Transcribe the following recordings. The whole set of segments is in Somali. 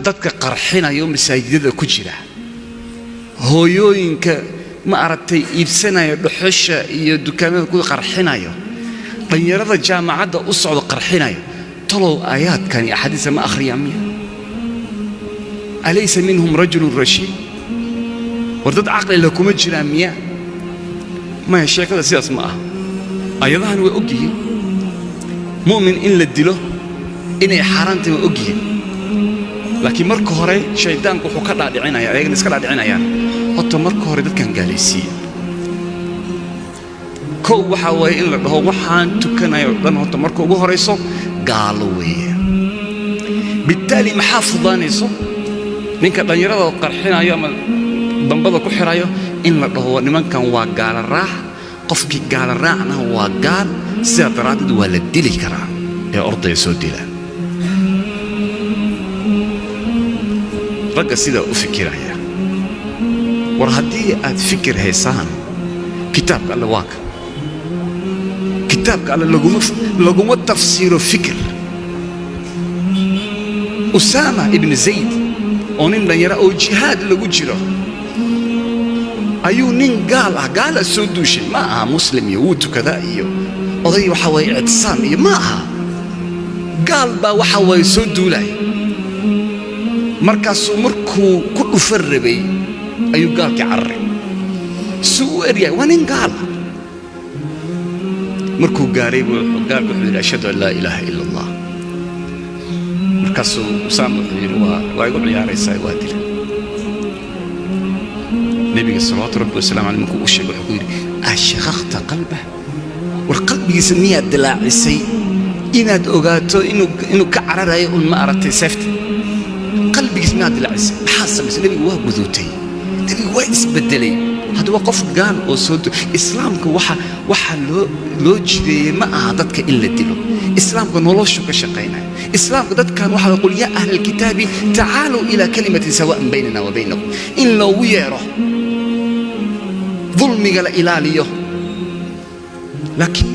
dadka qarxinayo masaajidada ku jira, hooyooyinka ma aragtay iibsanayo dhuxusha iyo dukaamada ku qarxinayo, dhalinyarada jaamacadda u socdo qarxinayo. talow aayaadkan iyo axaadiisa ma akhriyaan miya? alaysa minhum rajulun rashiid? war dad caqli leh kuma jiraan miya? maya, sheekada sidaas ma aha. ayadahan way og yihiin mu'min in la dilo inay xaaraantahay way og yihiin, laakiin marka hore shaydaanku wuxuu ka dhaadhicinaya, ayagana iska dhaadhicinayaan. horta marka hore dadkan gaalaysiiya. kow waxaa waaye in la dhaho waxaan tukanayo dhan horta marka ugu horayso gaalo weeye. bitaali maxaa fudaanayso ninka dhallinyarada qarxinayo ama dambada ku xirayo in la dhaho nimankan waa gaala raax, qofkii gaala raacna waa gaal, sidaa daraaddeed waa la dili karaa ee ordaya soo dila. ragga sidaa u fikiraya. war haddii aad fikir haysaan, kitaabka alle waa ka. kitaabka alle laguma tafsiiro fikir. usaama ibn zayd oo nin dhalinyaro oo jihaad lagu jiro ayuu nin gaal ah, gaala soo duushay. ma aha muslim iyo wuu tukadaa iyo oday waxa waaye ictisaam iyo ma aha, gaal baa waxa waaye soo duulay. markaasuu markuu ku dhufan rabay ayuu gaalkii cararay. suu u eryahay waa nin gaal ah. markuu gaaray gaalku wuxuu yidhi ashhadu an laa ilaaha ila allah. markaasuu usaama wuxuu yidhi waa igu ciyaaraysaa, waa dila. nebiga salawaatu rabbi wasalaamu caleyh markuu u sheegay wuxuu ku yidhi ashaqaqta qalbah, war qalbigiisa miyaad dilaacisay inaad ogaato inuu ka cararayo un ma aragtay seefta? qalbigiis miyaad dilaacisay? maxaa samaysay? nebigu waa gudootay, nebigu waa isbedelay. hadda waa qof gaal oo soo islaamka waxa loo jideeyey ma aha dadka in la dilo. islaamka noloshu ka shaqaynaya. islaamka dadkan waxaa qul yaa ahla alkitaabi tacaaluu ilaa kalimatin sawa'an baynana wa baynakum, in loogu yeero dulmiga la ilaaliyo. laakiin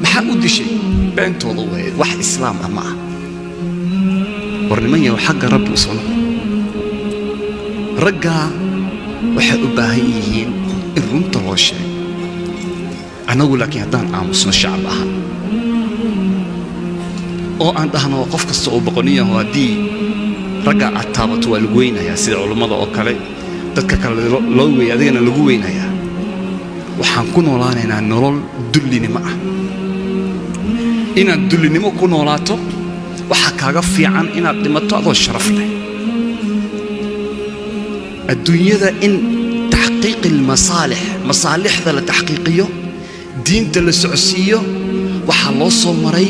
maxaa u dishay? beentooda weeye, wax islaam ah ma ah. war niman yahow xagga rabbi u soo noqo. raggaa waxay u baahan yihiin in runta loo sheego. annagu laakiin haddaan aamusno shacab ahaan oo aan dhahno qof kasta oo boqoniyaho haddii raggaa aad taabato waa lagu weynayaa, sida culummada oo kale, dadka kale loo weeya, adigana lagu weynayaa, waxaan ku noolaanaynaa nolol dullinimo ah. inaad dullinimo ku noolaato waxaa kaaga fiican inaad dhimato adoo sharaf leh. adduunyada in taxqiiqi masaalixda la taxqiiqiyo, diinta la socodsiiyo, waxaa loo soo maray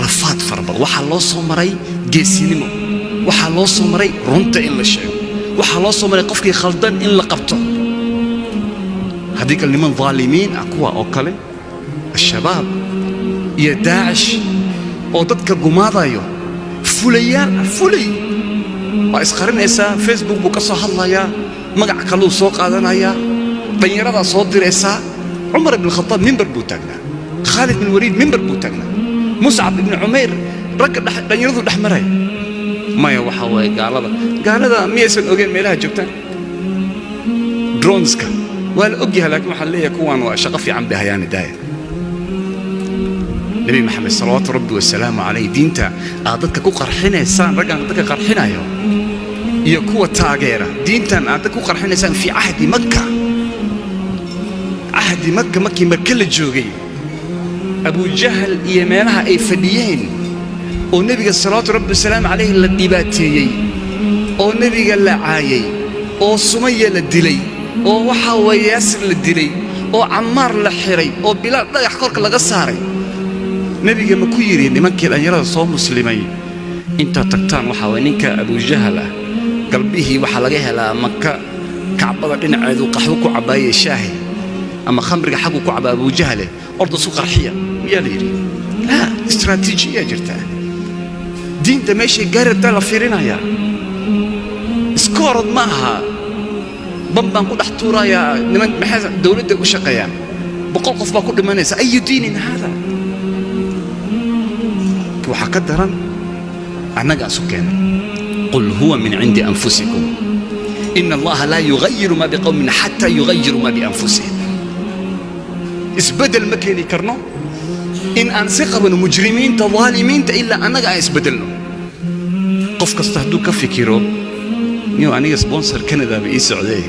rafaad fara badan, waxaa loo soo maray geesinimo, waxaa loo soo maray runta in la sheego, waxaa loo soo maray qofkii khaldan in la qabto. haddii kale niman dhaalimiin ah kuwa oo kale al-shabaab iyo daacish oo dadka gumaadayo, fulayaal ah, fulay waa isqarinaysaa, facebook buu ka soo hadlayaa, magac kaluu soo qaadanayaa, dhalinyaradaa soo diraysaa. cumar ibn khataab mimbar buu taagnaa, khaalid bin waliid mimbar buu taagnaa, muscab ibn cumayr ragga dhalinyaradu dhex maraya. maya waxaa waaye gaalada miyaysan ogeen meelaha joogtaan? droneska waa la ogyahay, laakiin waxaa leeyahay kuwaan waa shaqo fiican bay hayaani daaya. nebi maxamed salawaatu rabbi wasalaamu calayh diinta aad dadka ku qarxinaysaan, raggaan dadka qarxinayo iyo kuwa taageera diintan aad dadka ku qarxinaysaan fii cahdi makka. cahdi makka markii marka la joogay, abujahal iyo meelaha ay fadhiyeen oo nebiga salawaatu rabbi wasalaamu calayh la dhibaateeyey, oo nebiga la caayay, oo sumaya la dilay, oo waxaa waye yaasir la dilay, oo camaar la xiray, oo bilaal dhagax korka laga saaray. nebiga ma ku yidhi nimankii dhalinyarada soo muslimay intaad tagtaan waxaa waye ninka abujahal ah galbihii waxaa laga helaa maka, kacbada dhinaceedu qaxwo ku cabaaye shaahi ama khamriga xaggu ku cabaa abujahale, orda su qarxiya miyaa la yidhi? laa, istraatiijiyaa jirtaa. diinta meeshay gaarartaa la fiirinayaa. iska orod ma aha ban baan ku dhex tuurayaa. niman maxay dowladda u shaqeeyaan? 100 qof baa ku dhimanaysa. ayu diinin hada? waxaa ka daran annaga isu keenay قل هو من عند أنفسكم إن الله لا يغير ما بقوم حتى يغيروا ما بأنفسهم اسبدل مكيني كرنو إن أنسق من مجرمين ظالمين إلا أنا اسبدلنا قف كستهدو كفكيرو نيو أنا سبونسر كندا بإيس عليه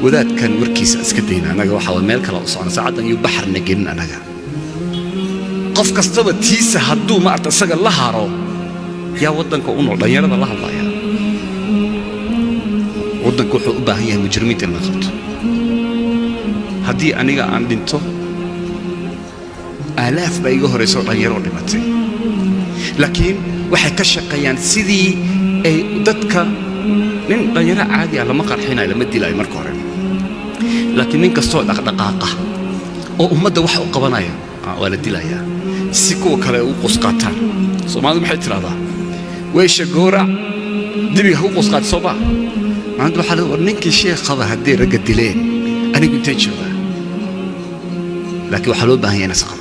وذات كان وركيس أسكدينا أنا وحاول مالك لا أصلا ساعة يبحر نجينا أنا قف كستبت تيسة هدو ما أتصل الله هارو يا ودن كونو لا يرد الله الله يا ودن كوحو باهي مجرمين النخط هدي أنا عندنتو آلاف بيجوه رسول لا يرد متى لكن waxay ka shaqeeyaan sidii ay dadka nin dhalinyaro caadi ah lama qarxinayo lama dilayo marka hore laakiin nin kastoo dhaqdhaqaaqa oo ummadda wax u qabanaya waa la dilayaa si kuwa kale u qosqaataan Soomaalidu maxay tiraahdaa weesha goorac dibiga u qosqaat Sooba maanta waxa la war ninkii sheekada hadii raga dileen anigu intee joogaa laakiin waxa loo baahan yahay nasaqad